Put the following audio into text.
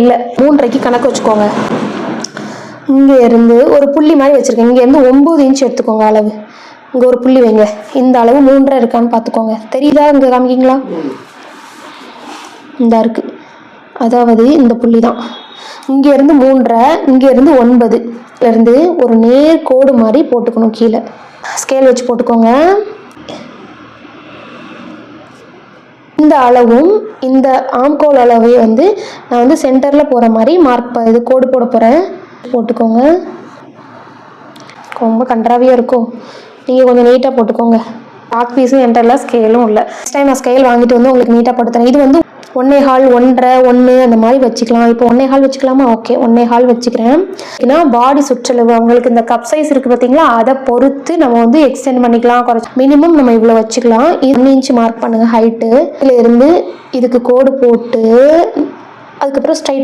இல்லை 3.5க்கு கணக்கு வச்சுக்கோங்க. இங்கே இருந்து ஒரு புள்ளி மாதிரி வச்சுருக்கேன். இங்கேருந்து 9 இன்ச் எடுத்துக்கோங்க அளவு. இங்கே ஒரு புள்ளி வைங்க. இந்த அளவு 3.5 இருக்கான்னு பார்த்துக்கோங்க. தெரியுதா? இங்கே காமிக்கிங்களா? இந்த இருக்குது. அதாவது இந்த புள்ளி தான். இங்கேருந்து 3.5, இங்கேருந்து 9 இருந்து ஒரு நேர் கோடு மாதிரி போட்டுக்கணும். கீழே ஸ்கேல் வச்சு போட்டுக்கோங்க. இந்த அளவும் இந்த ஆம்கோல் அளவையும் வந்து நான் வந்து சென்டரில் போகிற மாதிரி இது கோடு போட போகிறேன். போட்டுக்கோங்க. ரொம்ப கன்றாவியாக இருக்கும். நீங்கள் கொஞ்சம் நீட்டாக போட்டுக்கோங்க. டாக் பீஸும் என்டரில் ஸ்கேலும் இல்லை. நெக்ஸ்ட் டைம் நான் ஸ்கேல் வாங்கிட்டு வந்து உங்களுக்கு நீட்டாக போட்டு தரேன். இது வந்து 1.25, 1.5, 1 அந்த மாதிரி வச்சுக்கலாம். இப்போ 1.25 வச்சுக்கலாமா? ஓகே, 1.25 வச்சுக்கிறேன். ஏன்னா பாடி சுற்றளவு அவங்களுக்கு இந்த கப் சைஸ் இருக்குது பார்த்தீங்களா, அதை பொறுத்து நம்ம வந்து எக்ஸ்டெண்ட் பண்ணிக்கலாம். மினிமம் நம்ம இவ்வளோ வச்சுக்கலாம். 1 இன்ச் மார்க் பண்ணுங்கள் ஹைட்டு. இதில் இருந்து இதுக்கு கோடு போட்டு அதுக்கப்புறம் ஸ்ட்ரைட்டாக